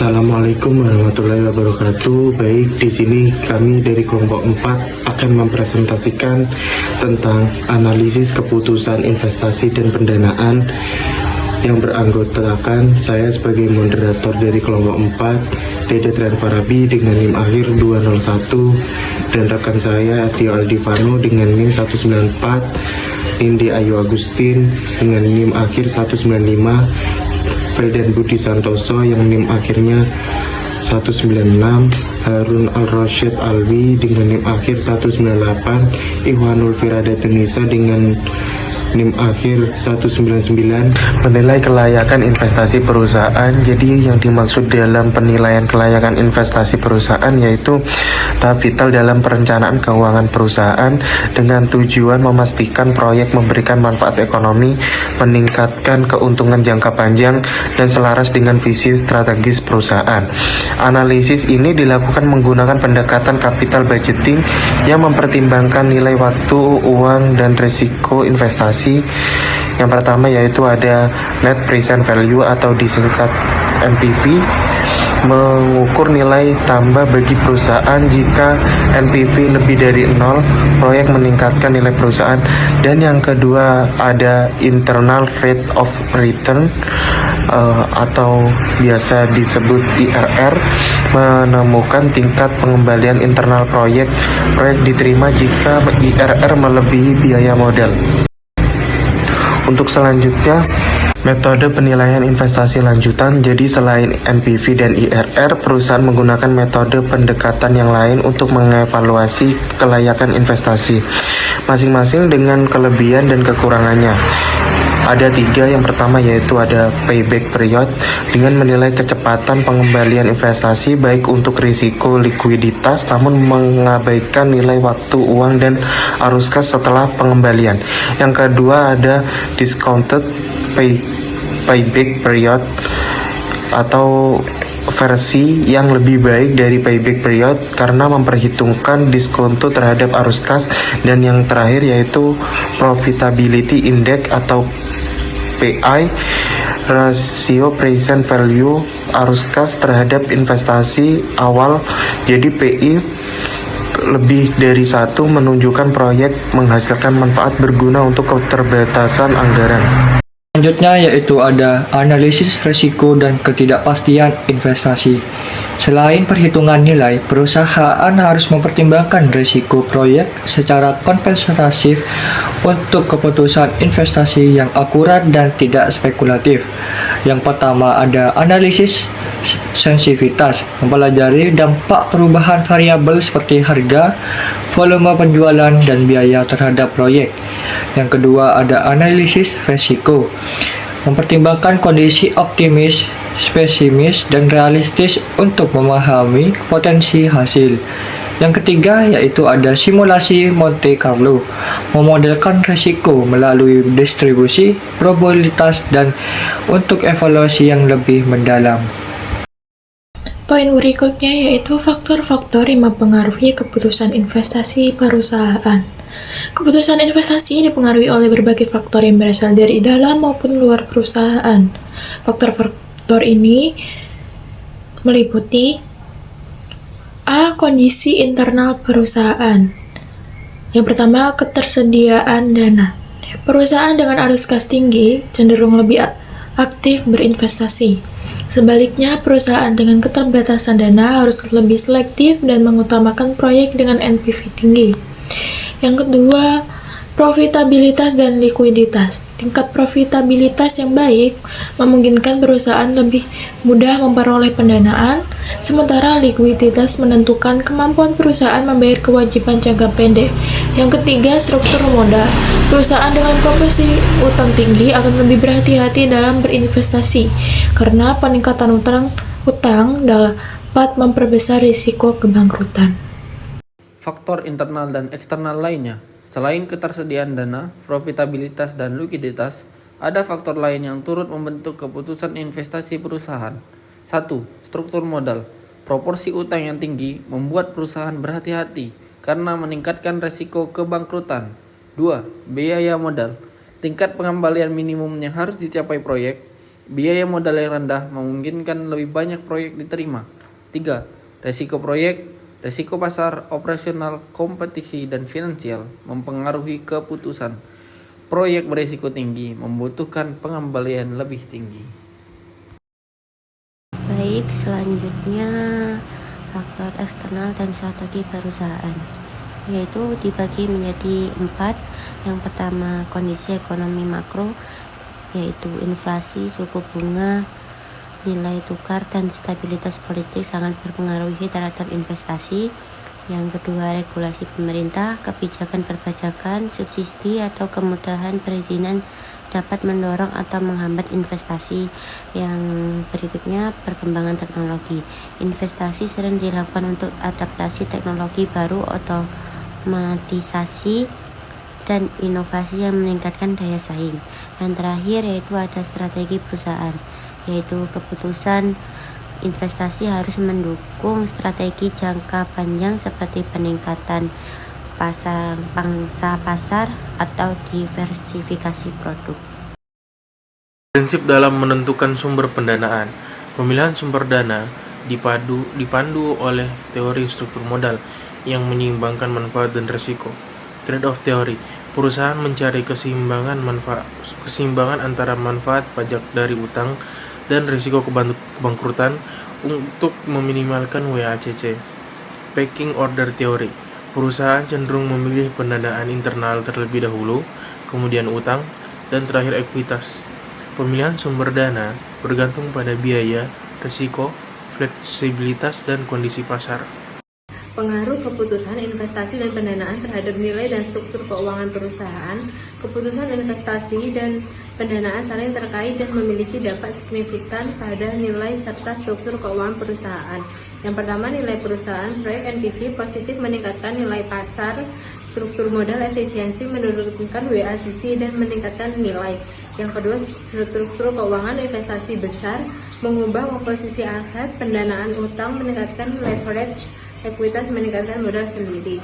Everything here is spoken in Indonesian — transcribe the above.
Assalamualaikum warahmatullahi wabarakatuh. Baik, di sini kami dari kelompok 4 akan mempresentasikan tentang analisis keputusan investasi dan pendanaan yang beranggotakan saya sebagai moderator dari kelompok 4, Dede Trian Farabi dengan NIM akhir 201 dan rekan saya Ardio Aldivano dengan NIM 194, Indi Ayu Agustin dengan NIM akhir 195, Freden Budi Santoso yang NIM akhirnya 196, Harun Al-Rashid Alwi dengan NIM akhir 198, Ikhwanul Firada Tunisa dengan NIM akhir 199. Menilai kelayakan investasi perusahaan. Jadi yang dimaksud dalam penilaian kelayakan investasi perusahaan yaitu tahap vital dalam perencanaan keuangan perusahaan dengan tujuan memastikan proyek memberikan manfaat ekonomi, meningkatkan keuntungan jangka panjang dan selaras dengan visi strategis perusahaan. Analisis ini dilakukan menggunakan pendekatan capital budgeting yang mempertimbangkan nilai waktu, uang, dan risiko investasi. Yang pertama yaitu ada net present value atau disingkat NPV, mengukur nilai tambah bagi perusahaan jika NPV lebih dari 0, proyek meningkatkan nilai perusahaan. Dan yang kedua ada internal rate of return atau biasa disebut IRR, menemukan tingkat pengembalian internal proyek diterima jika IRR melebihi biaya modal. Untuk selanjutnya, metode penilaian investasi lanjutan. Jadi selain NPV dan IRR, perusahaan menggunakan metode pendekatan yang lain untuk mengevaluasi kelayakan investasi, masing-masing dengan kelebihan dan kekurangannya. Ada 3, yang pertama yaitu ada payback period dengan menilai kecepatan pengembalian investasi baik untuk risiko likuiditas namun mengabaikan nilai waktu, uang, dan arus kas setelah pengembalian. Yang kedua ada discounted payback period atau versi yang lebih baik dari payback period karena memperhitungkan diskonto terhadap arus kas. Dan yang terakhir yaitu profitability index atau PI, rasio present value arus kas terhadap investasi awal. Jadi PI lebih dari 1 menunjukkan proyek menghasilkan manfaat berguna untuk keterbatasan anggaran. Selanjutnya yaitu ada analisis risiko dan ketidakpastian investasi. Selain perhitungan nilai, perusahaan harus mempertimbangkan risiko proyek secara kompensatif untuk keputusan investasi yang akurat dan tidak spekulatif. Yang pertama ada analisis sensitivitas, mempelajari dampak perubahan variabel seperti harga, volume penjualan, dan biaya terhadap proyek. Yang kedua ada analisis risiko, mempertimbangkan kondisi optimis, pesimis, dan realistis untuk memahami potensi hasil. Yang ketiga yaitu ada simulasi Monte Carlo, memodelkan risiko melalui distribusi probabilitas dan untuk evaluasi yang lebih mendalam. Poin berikutnya yaitu faktor-faktor yang mempengaruhi keputusan investasi perusahaan. Keputusan investasi dipengaruhi oleh berbagai faktor yang berasal dari dalam maupun luar perusahaan. Faktor-faktor ini meliputi A. Kondisi internal perusahaan. Yang pertama, ketersediaan dana. Perusahaan dengan arus kas tinggi cenderung lebih aktif berinvestasi. Sebaliknya, perusahaan dengan keterbatasan dana harus lebih selektif dan mengutamakan proyek dengan NPV tinggi. Yang kedua, profitabilitas dan likuiditas. Tingkat profitabilitas yang baik memungkinkan perusahaan lebih mudah memperoleh pendanaan, sementara likuiditas menentukan kemampuan perusahaan membayar kewajiban jangka pendek. Yang ketiga, struktur modal. Perusahaan dengan proporsi utang tinggi akan lebih berhati-hati dalam berinvestasi, karena peningkatan utang dapat memperbesar risiko kebangkrutan. Faktor internal dan eksternal lainnya. Selain ketersediaan dana, profitabilitas, dan likuiditas, ada faktor lain yang turut membentuk keputusan investasi perusahaan. 1. Struktur modal. Proporsi utang yang tinggi membuat perusahaan berhati-hati karena meningkatkan risiko kebangkrutan. 2. Biaya modal. Tingkat pengembalian minimum yang harus dicapai proyek Biaya modal yang rendah memungkinkan lebih banyak proyek diterima. 3. Resiko proyek, resiko pasar, operasional, kompetisi, dan finansial mempengaruhi keputusan. Proyek berisiko tinggi membutuhkan pengembalian lebih tinggi. Baik, selanjutnya faktor eksternal dan strategi perusahaan, yaitu dibagi menjadi 4. Yang pertama, kondisi ekonomi makro, yaitu inflasi, suku bunga, nilai tukar, dan stabilitas politik sangat berpengaruh terhadap investasi. Yang kedua, regulasi pemerintah, kebijakan perpajakan, subsidi, atau kemudahan perizinan dapat mendorong atau menghambat investasi. Yang berikutnya, perkembangan teknologi. Investasi sering dilakukan untuk adaptasi teknologi baru, otomatisasi, dan inovasi yang meningkatkan daya saing. Yang terakhir yaitu ada strategi perusahaan, yaitu keputusan investasi harus mendukung strategi jangka panjang seperti peningkatan pangsa pasar atau diversifikasi produk. Prinsip dalam menentukan sumber pendanaan. Pemilihan sumber dana dipandu oleh teori struktur modal yang menyeimbangkan manfaat dan risiko. Trade-off teori. Perusahaan mencari keseimbangan antara manfaat pajak dari utang dan risiko kebangkrutan untuk meminimalkan WACC. Pecking order teori. Perusahaan cenderung memilih pendanaan internal terlebih dahulu, kemudian utang, dan terakhir ekuitas. Pemilihan sumber dana bergantung pada biaya, risiko, fleksibilitas, dan kondisi pasar. Pengaruh keputusan investasi dan pendanaan terhadap nilai dan struktur keuangan perusahaan. Keputusan investasi dan pendanaan saling terkait dan memiliki dampak signifikan pada nilai serta struktur keuangan perusahaan. Yang pertama, nilai perusahaan, proyek NPV positif meningkatkan nilai pasar, struktur modal efisiensi menurunkan WACC dan meningkatkan nilai. Yang kedua, struktur keuangan investasi besar mengubah komposisi aset, pendanaan utang meningkatkan leverage, ekuitas meningkatkan modal sendiri.